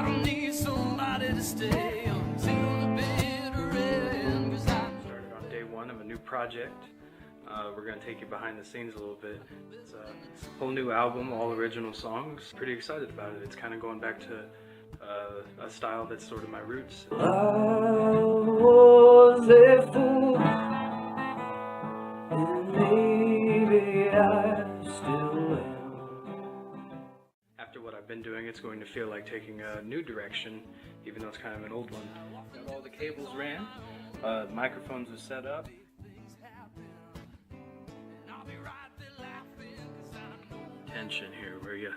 I need somebody to stay until the bitter end. 'Cause I started on day one of a new project. We're going to take you behind the scenes a little bit. It's a whole new album, all original songs. Pretty excited about it. It's kind of going back to a style that's sort of my roots. I was a fool, and maybe I still am. After what I've been doing, it's going to feel like taking a new direction, even though it's kind of an old one. Got all the cables ran, microphones are set up. Tension here where you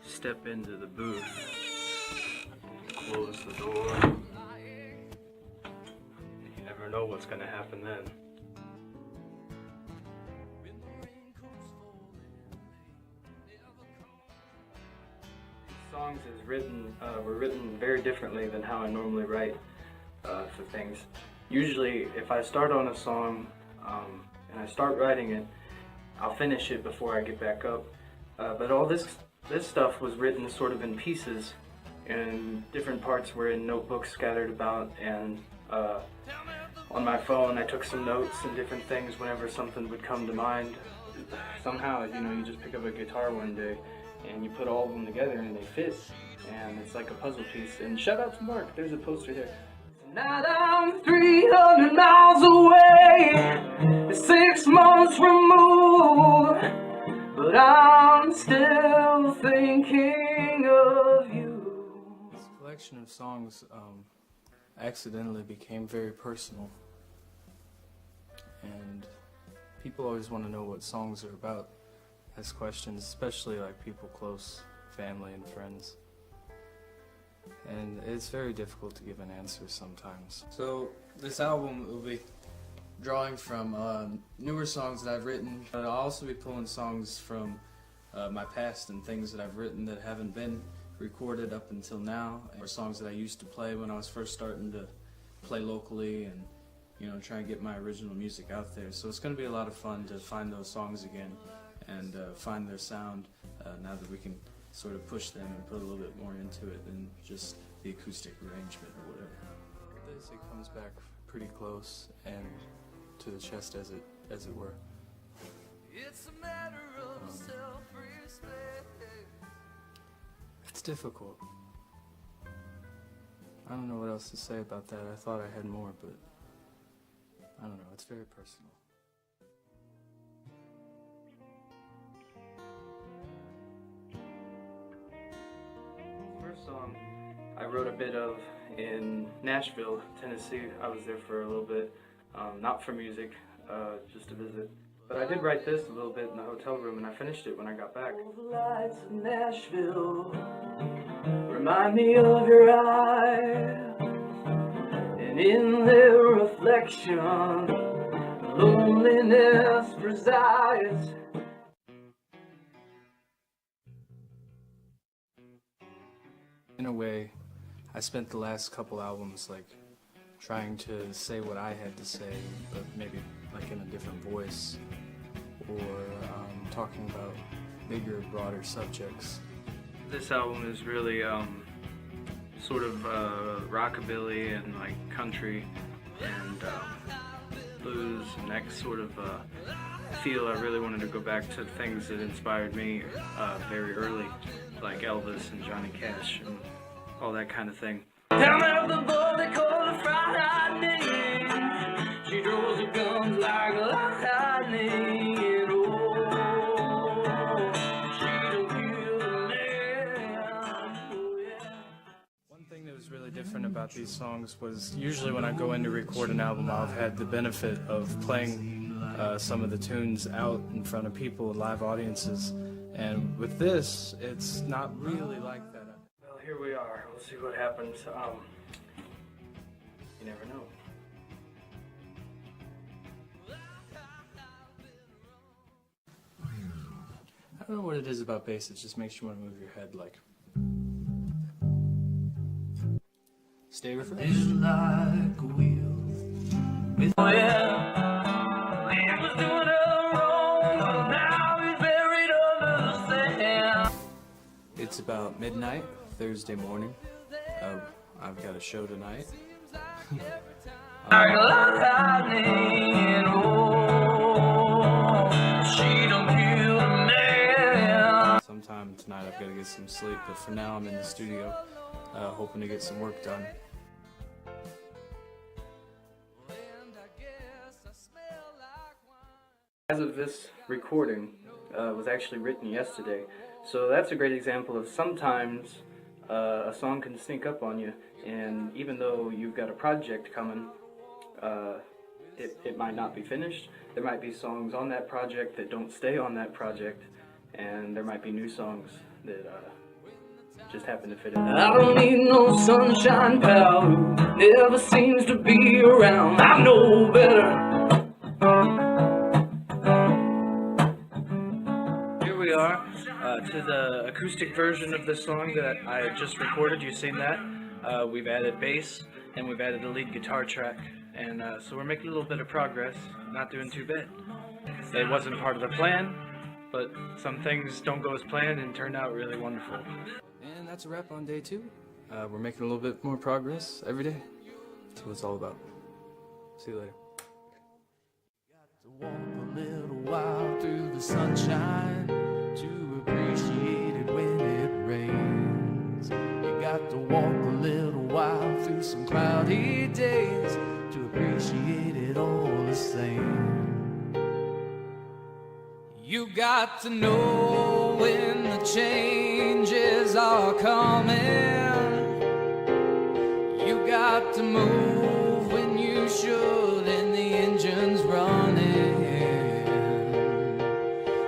step into the booth, close the door. You never know what's going to happen then. These songs were written very differently than how I normally write for things. Usually if I start on a song and I start writing it, I'll finish it before I get back up. But all this stuff was written sort of in pieces, and different parts were in notebooks scattered about, and on my phone I took some notes and different things whenever something would come to mind. Somehow, you know, you just pick up a guitar one day and you put all of them together and they fit, and it's like a puzzle piece. And shout out to Mark, there's a poster there. Tonight I'm 300 miles away, 6 months removed, but I'm still thinking of you. This collection of songs accidentally became very personal, and people always want to know what songs are about, ask questions, especially like people close, family and friends. And it's very difficult to give an answer sometimes. So this album will be drawing from newer songs that I've written. I'll also be pulling songs from my past and things that I've written that haven't been recorded up until now, or songs that I used to play when I was first starting to play locally, and you know, try and get my original music out there. So it's going to be a lot of fun to find those songs again and find their sound now that we can sort of push them and put a little bit more into it than just the acoustic arrangement or whatever. This, it comes back pretty close and to the chest, as it were. It's a matter of self-respect. It's difficult. I don't know what else to say about that. I thought I had more, but I don't know, it's very personal. First song I wrote a bit of in Nashville, Tennessee. I was there for a little bit, not for music, just to visit. But I did write this a little bit in the hotel room, and I finished it when I got back. All the lights of Nashville remind me of your eyes, and in their reflection, loneliness resides. In a way, I spent the last couple albums like trying to say what I had to say, but maybe like in a different voice, or talking about bigger, broader subjects. This album is really sort of rockabilly and like country and blues, and that sort of feel. I really wanted to go back to things that inspired me very early, like Elvis and Johnny Cash and all that kind of thing. Tell me of the boy they call the fried lightning. She throws her guns like lightning. Oh, she don't kill a man. Oh, yeah. One thing that was really different about these songs was usually when I go in to record an album, I've had the benefit of playing some of the tunes out in front of people, live audiences, and with this, it's not really like that. Well, here we are. We'll see what happens. You never know. I don't know what it is about bass, it just makes you want to move your head like. Stay refreshed. It's like a wheel. Oh, yeah. He was doing it wrong, but now he's buried under the sand. It's about midnight, Thursday morning. I've got a show tonight. Sometime tonight I've got to get some sleep, but for now I'm in the studio, hoping to get some work done. As of this recording, was actually written yesterday, so that's a great example of sometimes a song can sneak up on you, and even though you've got a project coming, it might not be finished. There might be songs on that project that don't stay on that project, and there might be new songs that just happen to fit in. I don't need no sunshine pal who never seems to be around. I know better. Here we are to the acoustic version of this song that I had just recorded. You've seen that. We've added bass and we've added a lead guitar track, and so we're making a little bit of progress. Not doing too bad. It wasn't part of the plan, but some things don't go as planned and turned out really wonderful. And that's a wrap on day 2. We're making a little bit more progress every day. That's what it's all about. See you later. To walk a little while through the sunshine, to appreciate it when it rains. You got to walk a little while through some cloudy days, to appreciate it all the same. You got to know when the changes are coming. You got to move when you should, and the engine's running,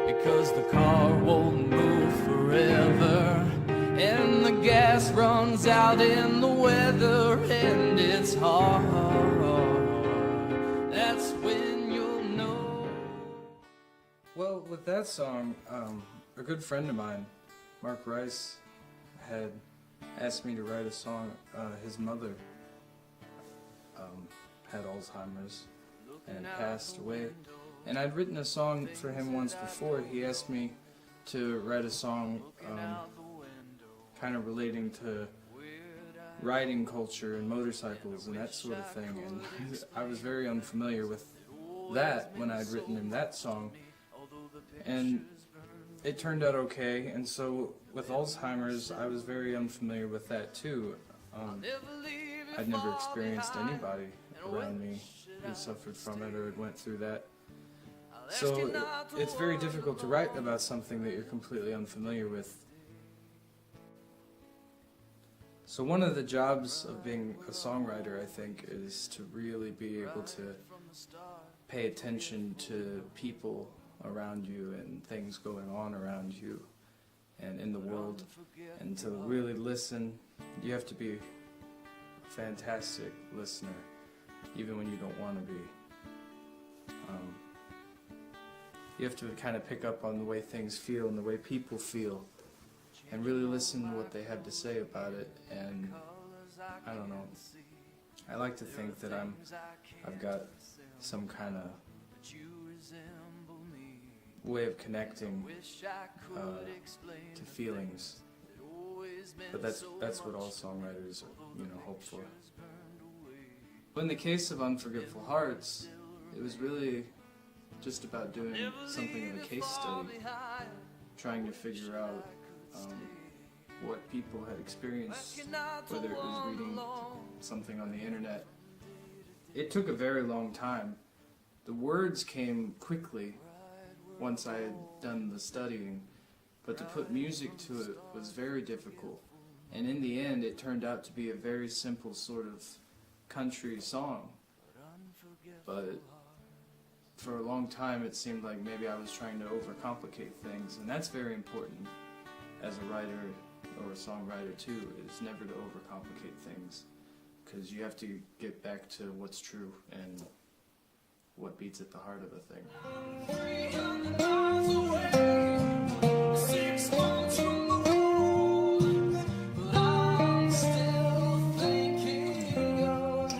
because the car won't move forever, and the gas runs out in the weather, and it's hard. That's when you'll know. Well, with that song, a good friend of mine, Mark Rice, had asked me to write a song. His mother had Alzheimer's and passed away, and I'd written a song for him once before. He asked me to write a song kind of relating to riding culture and motorcycles and that sort of thing, and I was very unfamiliar with that when I'd written him that song, and it turned out okay. And so with Alzheimer's, I was very unfamiliar with that too. I'd never experienced anybody around me who suffered from it or had went through that. So it's very difficult to write about something that you're completely unfamiliar with. So one of the jobs of being a songwriter, I think, is to really be able to pay attention to people around you and things going on around you and in the world, and to really listen. You have to be a fantastic listener, even when you don't want to be. You have to kind of pick up on the way things feel and the way people feel, and really listen to what they have to say about it. And I don't know, I like to think that I've got some kind of way of connecting to feelings, but that's what all songwriters, hope for. In the case of Unforgetful Hearts, it was really just about doing something of a case study, trying to figure out what people had experienced, whether it was reading something on the internet. It took a very long time. The words came quickly once I had done the studying, but to put music to it was very difficult. And in the end, it turned out to be a very simple sort of country song. But for a long time, it seemed like maybe I was trying to overcomplicate things, and that's very important as a writer or a songwriter too, is never to overcomplicate things, because you have to get back to what's true and what beats at the heart of a thing. 300 miles away, 6 months from the road, but I'm still thinking of you.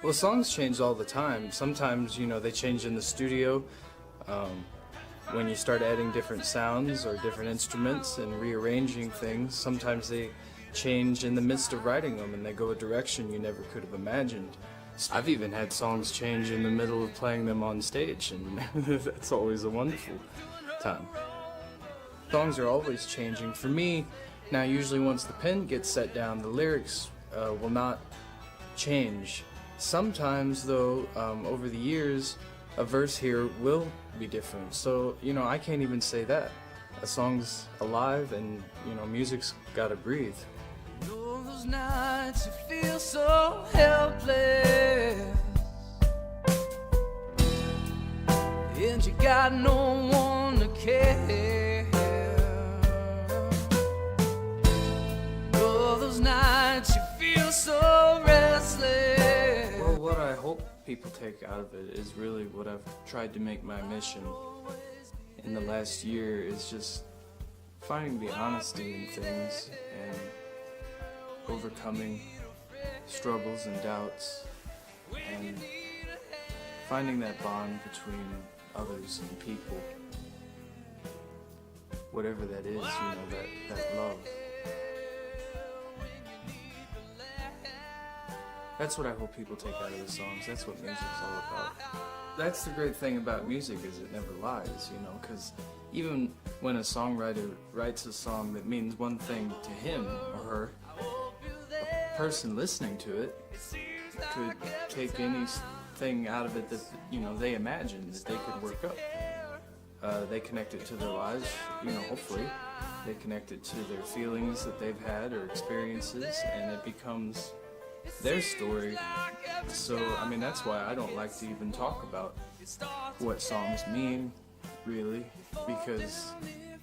Well, songs change all the time. Sometimes, they change in the studio. When you start adding different sounds or different instruments and rearranging things, sometimes they change in the midst of writing them and they go a direction you never could have imagined. I've even had songs change in the middle of playing them on stage, and that's always a wonderful time. Songs are always changing. For me, now usually once the pen gets set down, the lyrics will not change. Sometimes though, over the years, a verse here will be different. So, you know, I can't even say that. A song's alive and, you know, music's gotta breathe. Those nights you feel so helpless, and you got no one to care. Oh, those nights you feel so restless. Well, what I hope people take out of it is really what I've tried to make my mission in the last year, is just finding the honesty in things and overcoming struggles and doubts and finding that bond between others and people, whatever that is, you know, that love. That's what I hope people take out of the songs. That's what music's all about. That's the great thing about music, is it never lies, you know, because even when a songwriter writes a song that means one thing to him or her, a person listening to it could take anything out of it that, you know, they imagine that they could work up. They connect it to their lives, you know, hopefully. They connect it to their feelings that they've had or experiences, and it becomes their story. So, I mean, that's why I don't like to even talk about what songs mean, really, because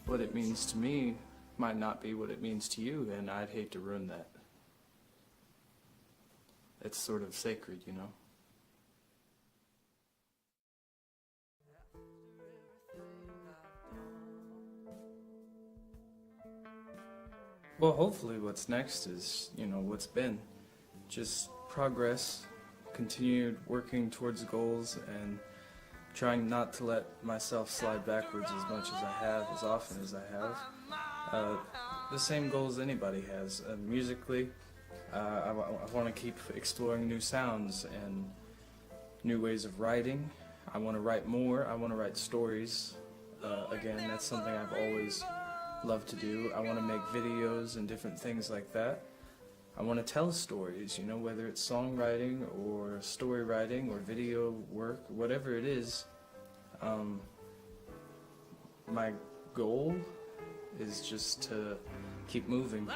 what it means to me might not be what it means to you, and I'd hate to ruin that. It's sort of sacred, you know? Well, hopefully what's next is, you know, what's been. Just progress, continued working towards goals, and trying not to let myself slide backwards as much as I have, as often as I have. The same goals anybody has. Musically, I want to keep exploring new sounds and new ways of writing. I want to write more. I want to write stories. Again, that's something I've always loved to do. I want to make videos and different things like that. I want to tell stories, you know, whether it's songwriting or story writing or video work, whatever it is. My goal is just to keep moving,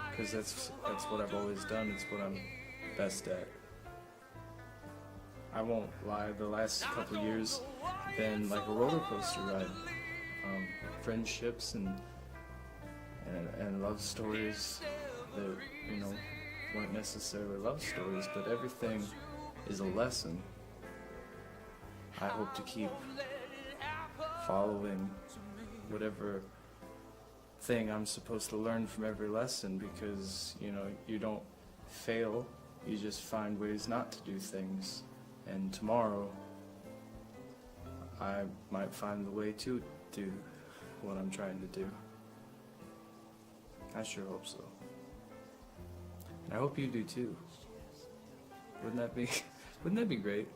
because that's what I've always done. It's what I'm best at. I won't lie, the last couple years have been like a roller coaster ride. Friendships and love stories that, you know, weren't necessarily love stories, but everything is a lesson. I hope to keep following whatever thing I'm supposed to learn from every lesson, because, you know, you don't fail, you just find ways not to do things. And tomorrow, I might find the way to do what I'm trying to do. I sure hope so. And I hope you do too. Wouldn't that be great?